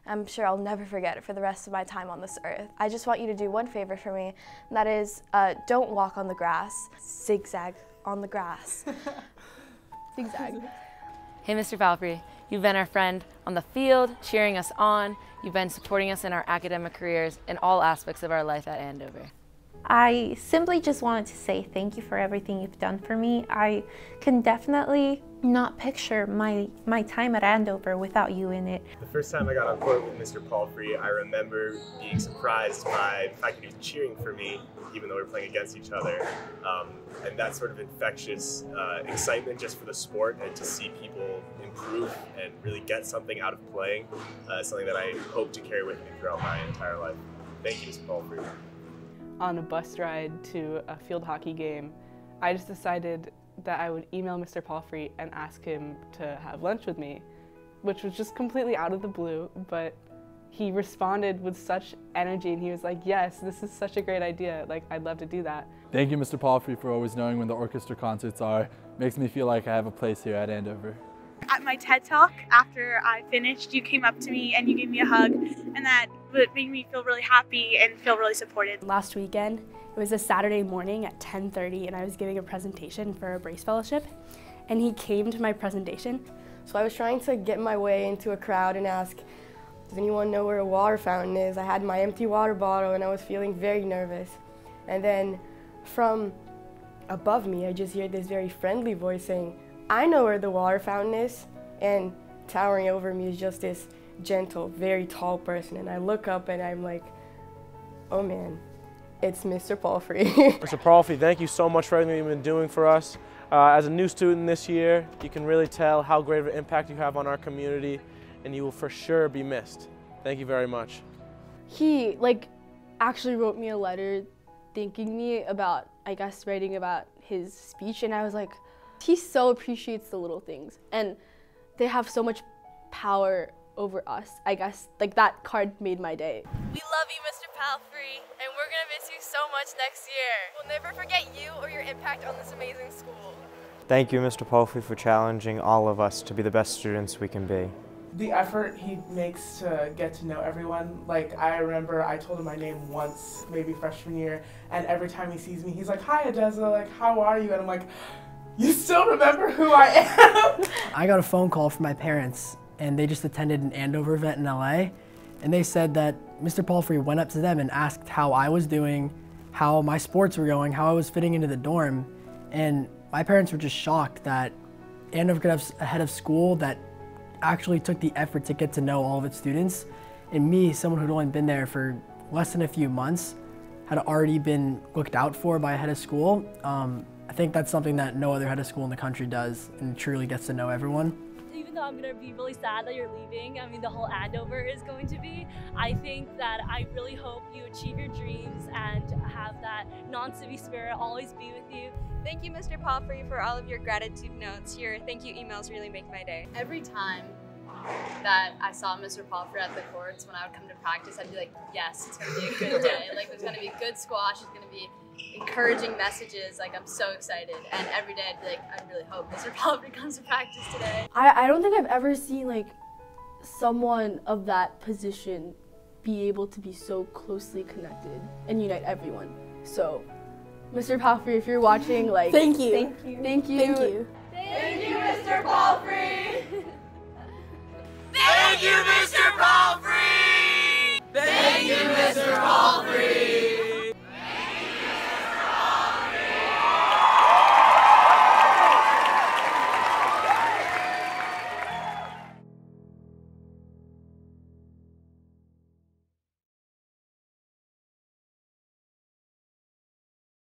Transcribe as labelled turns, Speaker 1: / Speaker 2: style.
Speaker 1: I'm sure I'll never forget it for the rest of my time on this earth. I just want you to do one favor for me, and that is don't walk on the grass. Zigzag on the grass. Zigzag.
Speaker 2: Hey, Mr. Palfrey, you've been our friend on the field, cheering us on. You've been supporting us in our academic careers in all aspects of our life at Andover.
Speaker 3: I simply just wanted to say thank you for everything you've done for me. I can definitely not picture my time at Andover without you in it.
Speaker 4: The first time I got on court with Mr. Palfrey, I remember being surprised by the fact that he was cheering for me, even though we were playing against each other. And that sort of infectious excitement just for the sport and to see people improve and really get something out of playing is something that I hope to carry with me throughout my entire life. Thank you, Mr. Palfrey.
Speaker 5: On a bus ride to a field hockey game, I just decided that I would email Mr. Palfrey and ask him to have lunch with me, which was just completely out of the blue, but he responded with such energy and he was like, yes, this is such a great idea, like I'd love to do that.
Speaker 6: Thank you, Mr. Palfrey, for always knowing when the orchestra concerts are. Makes me feel like I have a place here at Andover.
Speaker 7: At my TED Talk, after I finished, you came up to me and you gave me a hug, and that made me feel really happy and feel really supported.
Speaker 8: Last weekend, it was a Saturday morning at 10:30 and I was giving a presentation for a Brace Fellowship, and he came to my presentation.
Speaker 1: So I was trying to get my way into a crowd and ask, does anyone know where a water fountain is? I had my empty water bottle and I was feeling very nervous. And then from above me, I just hear this very friendly voice saying, I know where the water fountain is. And towering over me is just this gentle, very tall person. And I look up and I'm like, oh man, it's Mr. Palfrey.
Speaker 9: Mr. Palfrey, thank you so much for everything you've been doing for us. As a new student this year, you can really tell how great of an impact you have on our community, and you will for sure be missed. Thank you very much.
Speaker 8: He actually wrote me a letter thanking me about, I guess, writing about his speech, and I was like, he so appreciates the little things, and they have so much power over us. I guess that card made my day.
Speaker 2: We love you, Mr. Palfrey, and we're gonna miss you so much next year. We'll never forget you or your impact on this amazing school.
Speaker 10: Thank you, Mr. Palfrey, for challenging all of us to be the best students we can be.
Speaker 11: The effort he makes to get to know everyone, I remember I told him my name once, maybe freshman year, and every time he sees me, he's like, hi, Adeza, how are you? And I'm like, you still remember who I am?
Speaker 12: I got a phone call from my parents, and they just attended an Andover event in LA, and they said that Mr. Palfrey went up to them and asked how I was doing, how my sports were going, how I was fitting into the dorm, and my parents were just shocked that Andover could have a head of school that actually took the effort to get to know all of its students, and me, someone who'd only been there for less than a few months, had already been looked out for by a head of school. I think that's something that no other head of school in the country does and truly gets to know everyone.
Speaker 13: Even though I'm going to be really sad that you're leaving, I mean the whole Andover is going to be, I think that I really hope you achieve your dreams and have that non-civvy spirit always be with you.
Speaker 14: Thank you, Mr. Palfrey, for all of your gratitude notes. Your thank you emails really make my day.
Speaker 15: Every time that I saw Mr. Palfrey at the courts, when I would come to practice, I'd be like, yes, it's going to be a good day. There's going to be good squash, it's going to be encouraging messages, I'm so excited, and every day I'd be like, I really hope Mr. Palfrey comes to practice today.
Speaker 8: I don't think I've ever seen someone of that position be able to be so closely connected and unite everyone. So, Mr. Palfrey, if you're watching,
Speaker 1: thank you.
Speaker 8: Thank you.
Speaker 1: Thank you.
Speaker 8: Thank you.
Speaker 14: Thank you, Mr. Palfrey!
Speaker 2: Thank you, Mr. Palfrey!
Speaker 14: Thank you, Mr. Palfrey!